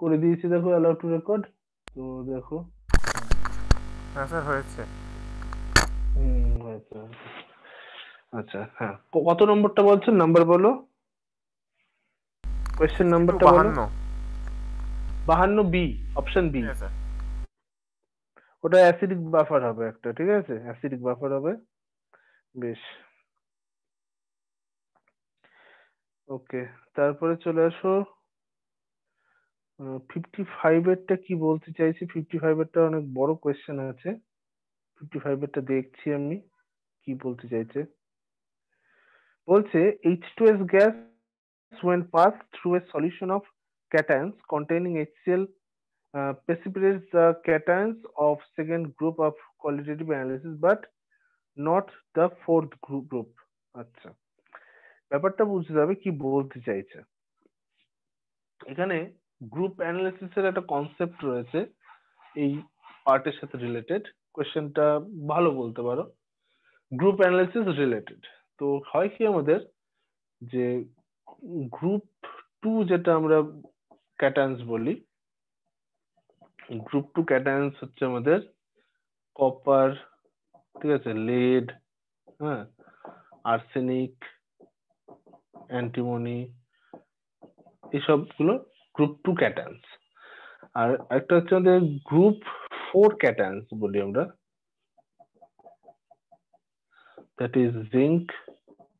করে দিয়েছি, দেখো অ্যালাউ টু রেকর্ড। তো দেখো। হ্যাঁ স্যার হয়েছে। হয়েছে। আচ্ছা হ্যাঁ, কত নম্বরটা বলছেন? নাম্বার বলো, কোয়েশ্চেন একটু নাম্বারটা বলো। 52। 52 বি, অপশন বি। ঠিক আছে স্যার। ওটা অ্যাসিডিক বাফার হবে একটা, ঠিক আছে, অ্যাসিডিক বাফার হবে। বেশ, ওকে। তারপরে চলে আসো 55 এরটা কি বলতে চাইছি। 55 এরটা অনেক বড় কোয়েশ্চেন আছে। 55 এরটা দেখছি আমি কি বলতে চাইছে। বলছে H2S gas when passed through a solution of cations containing HCl precipitates the cations of second group of qualitative analysis but not the fourth group. আচ্ছা, ব্যাপারটা বুঝতে হবে কি বলতে চাইছে এখানে। গ্রুপ অ্যানালিসিস এর একটা কনসেপ্ট রয়েছে এই পার্টের সাথে রিলেটেড। কোয়েশ্চেনটা ভালো বলতে পারো, গ্রুপ অ্যানালিসিস রিলেটেড। তো হয় কি আমাদের, যে গ্রুপ টু যেটা আমরা ক্যাটায়ন্স বলি, গ্রুপ টু ক্যাটায়ন্স হচ্ছে আমাদের কপার, ঠিক আছে, লেড, হ্যাঁ, আর্সেনিক, অ্যান্টিমনি, এসব গুলো গ্রুপ টু ক্যাটায়ন্স। আর একটা হচ্ছে আমাদের গ্রুপ ফোর ক্যাটায়ন্স বলি আমরা, দ্যাট ইজ জিঙ্ক,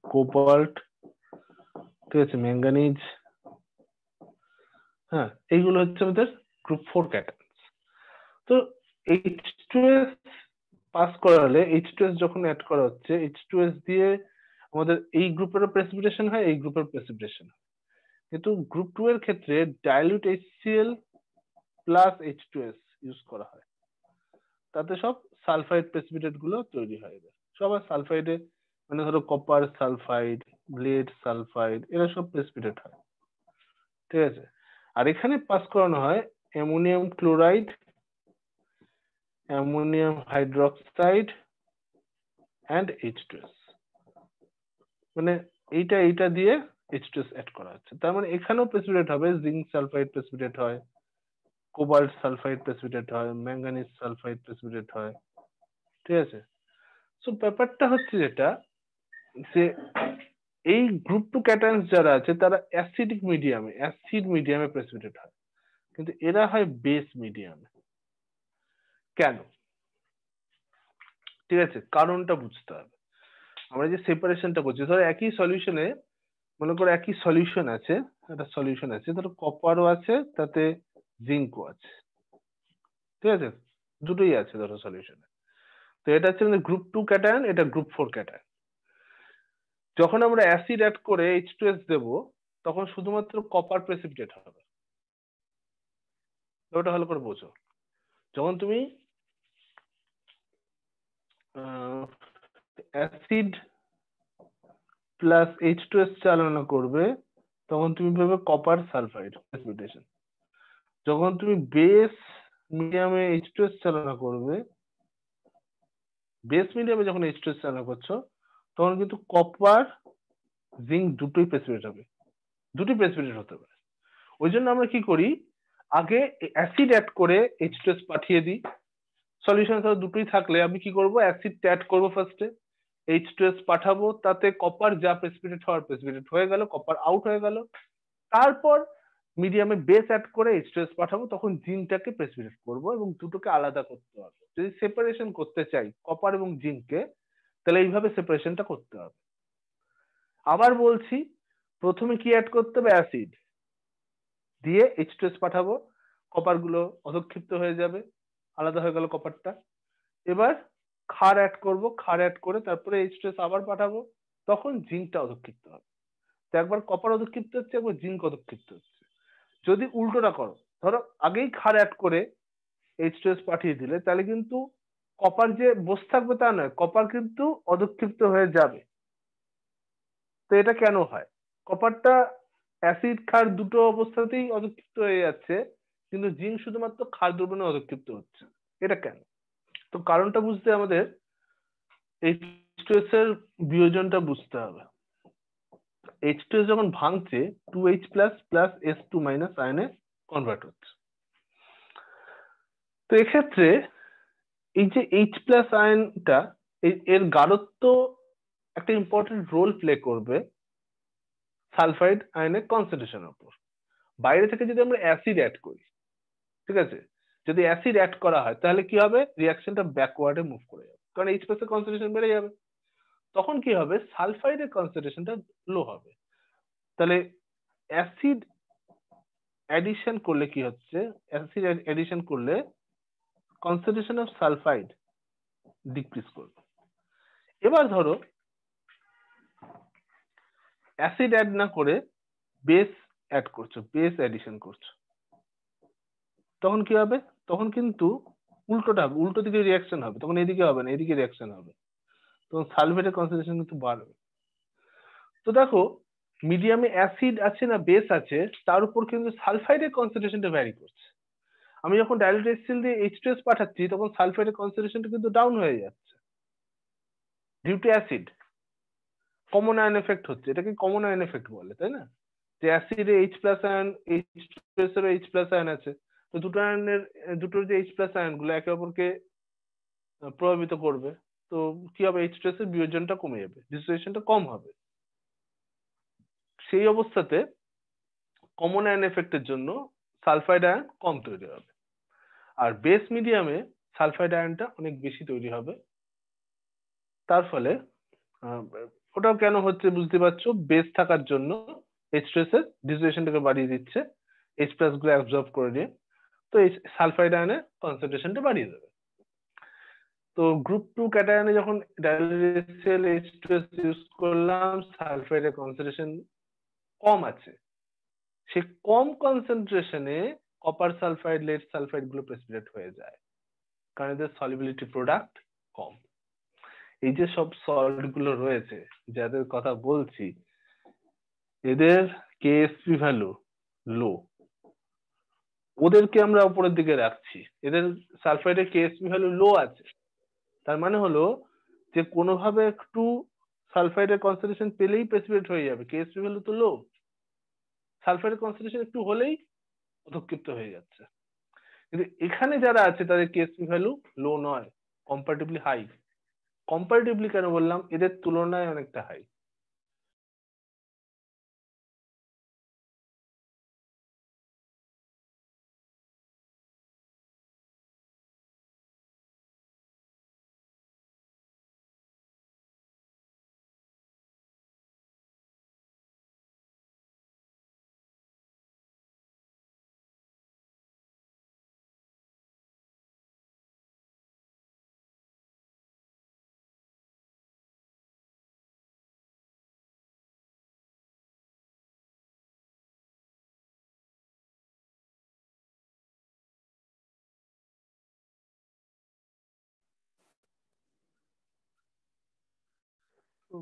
কোবাল্ট, ঠিক আছে, ম্যাঙ্গানিজ, হ্যাঁ, এইগুলো হচ্ছে আমাদের গ্রুপ ফোর ক্যাটায়ন্স। তো H2S পাস করালে, H2S যখন অ্যাড করা হচ্ছে, H2S দিয়ে আমাদের এই গ্রুপেরও প্রেসিপিটেশন হয়, এই গ্রুপের প্রেসিপিটেশন হয়। কিন্তু গ্রুপ টু এর ক্ষেত্রে dilute HCl plus H2S use করা হয়, তাতে সব সালফাইড প্রেসিপিটেট গুলো তৈরি হয়ে যায়। সবার সালফাইডে, মানে ধরো কপার সালফাইড, লেড সালফাইড, এরা সব প্রেসিপিটেট হয়, ঠিক আছে। আর এখানে পাস করানো হয় ammonium chloride, ammonium hydroxide and H2S, মানে এইটা দিয়ে H2S অ্যাড করা হচ্ছে। তার মানে এখানেও প্রেসিপিটেট হবে, জিঙ্ক সালফাইড প্রেসিপিটেট হয়, কোবাল্ট সালফাইড প্রেসিপিটেট হয়, ম্যাঙ্গানিজ সালফাইড প্রেসিপিটেট হয়, ঠিক আছে। সো ব্যাপারটা হচ্ছে যেটা, যে এই গ্রুপ টু ক্যাটায়ন্স যারা আছে তারা অ্যাসিডিক মিডিয়ামে, অ্যাসিড মিডিয়ামে প্রেসিপিটেট হয়, কিন্তু এরা হয় বেস মিডিয়ামে। কেন? ঠিক আছে, কারণটা বুঝতে হবে। আমরা যে সেপারেশনটা করছি, ধরো একই সলিউশনে, মনে করো একই সলিউশন আছে, একটা সলিউশন আছে, ধরো কপারও আছে তাতে জিঙ্কও আছে, ঠিক আছে, দুটোই আছে ধরো সলিউশনে। তো এটা হচ্ছে গ্রুপ টু ক্যাটায়ন, এটা গ্রুপ ফোর ক্যাটায়ন। যখন আমরা অ্যাসিড অ্যাড করে H2S দেব, তখন শুধুমাত্র কপার প্রেসিপিটেট হবে। ওটা ভালো করে বোঝো। যখন তুমি অ্যাসিড প্লাস H2S চালনা করবে, তখন তুমি পাবে কপার সালফাইড প্রেসিপিটেশন। যখন তুমি বেস মিডিয়ামে H2S চালনা করবে, বেস মিডিয়ামে যখন H2S চালনা করছো, তখন কিন্তু কপার জিঙ্ক দুটোই প্রেসিপিটেট হবে, দুটোই প্রেসিপিটেট হতে পারে। ওই জন্য আমরা কি করি, আগে অ্যাসিড অ্যাড করে H2S পাঠিয়ে দিই। সলিউশন ধরো দুটোই থাকলে আমি কি করব, অ্যাসিড অ্যাড করবো ফার্স্টে, H2S পাঠাবো, তাতে কপার যা প্রেসিপিটেট হওয়ার প্রেসিপিটেট হয়ে গেল, কপার আউট হয়ে গেল। তারপর মিডিয়ামে বেস অ্যাড করে H2S পাঠাবো, তখন জিঙ্কটাকে প্রেসিপিটেট করব এবং দুটোকে আলাদা করতে হবে। যদি সেপারেশন করতে চাই কপার এবং জিঙ্ককে, তাহলে এইভাবে সেপারেশনটা করতে হবে। আবার বলছি, প্রথমে কি অ্যাড করতে হবে, অ্যাসিড দিয়ে H2S পাঠাবো, কপার গুলো অধক্ষিপ্ত হয়ে যাবে, আলাদা হয়ে গেল কপারটা। এবার ক্ষার অ্যাড করব, ক্ষার অ্যাড করে তারপরে H2S আবার পাঠাবো, তখন জিঙ্কটা অধক্ষিপ্ত হবে। তো একবার কপার অধক্ষিপ্ত হচ্ছে, একবার জিঙ্ক অধক্ষিপ্ত হচ্ছে। যদি উল্টোটা করো, ধরো আগেই ক্ষার অ্যাড করে H2S পাঠিয়ে দিলে, তাহলে কিন্তু কপার যে বসে থাকবে তা নয়, কপার কিন্তু অধক্ষিপ্ত হয়ে যাবে। তো এটা কেন হয়, কপারটা অ্যাসিড ক্ষার দুটো অবস্থাতেই অধক্ষিপ্ত হয়ে যাচ্ছে, কিন্তু জিঙ্ক শুধুমাত্র ক্ষার দ্রবণে অধক্ষিপ্ত হচ্ছে, এটা কেন? তো কারণটা বুঝতে আমাদের H2S এর বিয়োজনটা বুঝতে হবে। H2S যখন ভাঙছে 2H plus plus S2 minus আয়নে কনভার্ট হচ্ছে। তো এক্ষেত্রে এই যে এইচ প্লাস আয়নটা এর গাঢ়ত্ব একটা ইম্পর্টেন্ট রোল প্লে করবে সালফাইড আয়নের কনসেন্ট্রেশনের উপর। বাইরে থেকে যদি আমরা অ্যাসিড অ্যাড করি, ঠিক আছে, যদি অ্যাসিড অ্যাড করা হয় তাহলে কি হবে, রিয়াকশনটা ব্যাকওয়ার্ডে মুভ করে যাবে, কারণ এইচ প্লাস এর কনসেন্ট্রেশন বেড়ে যাবে। তখন কি হবে, সালফাইডের কনসেন্ট্রেশনটা লো হবে। তাহলে অ্যাসিড অ্যাডিশন করলে কি হচ্ছে, অ্যাসিড অ্যাডিশন করলে কনসেন্ট্রেশন অফ সালফাইড ডিক্রিজ করবে। এবার ধরো অ্যাসিড অ্যাড না করে বেস অ্যাড করছো, বেস অ্যাডিশন করছো, তখন কি হবে, তখন কিন্তু উল্টোটা হবে, উল্টো দিকে রিয়াকশন হবে, তখন এদিকে হবে না, এদিকে রিয়াকশন হবে, তখন সালফেটের কনসেন্ট্রেশন কিন্তু বাড়বে। তো দেখো মিডিয়ামে অ্যাসিড আছে না বেস আছে, তার উপর কিন্তু সালফাইডের কনসেন্ট্রেশনটা ভ্যারি করছে। আমি যখন ডাইলুট HCl দিয়ে H2S পাঠাচ্ছি তখন সালফাইডের কনসেন্ট্রেশনটা কিন্তু ডাউন হয়ে যাচ্ছে due to acid. Common ion effect হচ্ছে, এটাকে কমন আয়ন এফেক্ট বলে, তাই না? যে অ্যাসিডে এইচ প্লাস আয়ন, H2S এর এইচ প্লাস আয়ন আছে, তো দুটো আয়নের, দুটোর যে এইচ প্লাস আয়ন গুলো একে অপরকে প্রভাবিত করবে, তো কি হবে, H2S এর বিয়োজনটা কমে যাবে, ডিসোসিয়েশনটা কম হবে। সেই অবস্থাতে কমন আয়ন এফেক্টের জন্য সালফাইড আয়ন কম তৈরি হবে, আর বেস মিডিয়ামে সালফাইড আয়নটা অনেক বেশি তৈরি হবে। তার ফলে আহ, ওটাও কেন হচ্ছে বুঝতে পারছো, বেস থাকার জন্য H2S এর ডিসোসিয়েশনটাকে বাড়িয়ে দিচ্ছে, H প্লাস গুলো অ্যাবজর্ব করে নিয়ে, তো এই সালফাইড আয়নের কনসেন্ট্রেশনটা বাড়িয়ে দেবে। তো গ্রুপ 2 ক্যাটায়নে যখন ডাইলুট H2S ইউজ করলাম, সালফাইডের কনসেন্ট্রেশন কম আছে, সে কম কনসেন্ট্রেশনে কপার সালফাইড, লেড সালফাইড গুলো প্রেসিপিটেট হয়ে যায়, কারণ এদের সলিবিলিটি প্রোডাক্ট কম। এই যে সব সল্ট গুলো রয়েছে যাদের কথা বলছি, এদের কেএসপি ভ্যালু লো, ওদেরকে আমরা উপরের দিকে রাখছি, এদের সালফাইডের কেএসপি ভ্যালু লো আছে, তার মানে হলো যে কোনোভাবে একটু সালফাইডের কনসেন্ট্রেশন পেলেই প্রেসিপিটেট হয়ে যাবে, কেএসপি ভ্যালু তো লো, সালফাইডের কনসেন্ট্রেশন একটু হলেই অধঃক্ষিপ্ত হয়ে যাচ্ছে। কিন্তু এখানে যারা আছে তাদের কেএসপি ভ্যালু লো নয়, কম্পারেটিভলি হাই। কম্পারেটিভলি কেন বললাম, এদের তুলনায় অনেকটা হাই। তো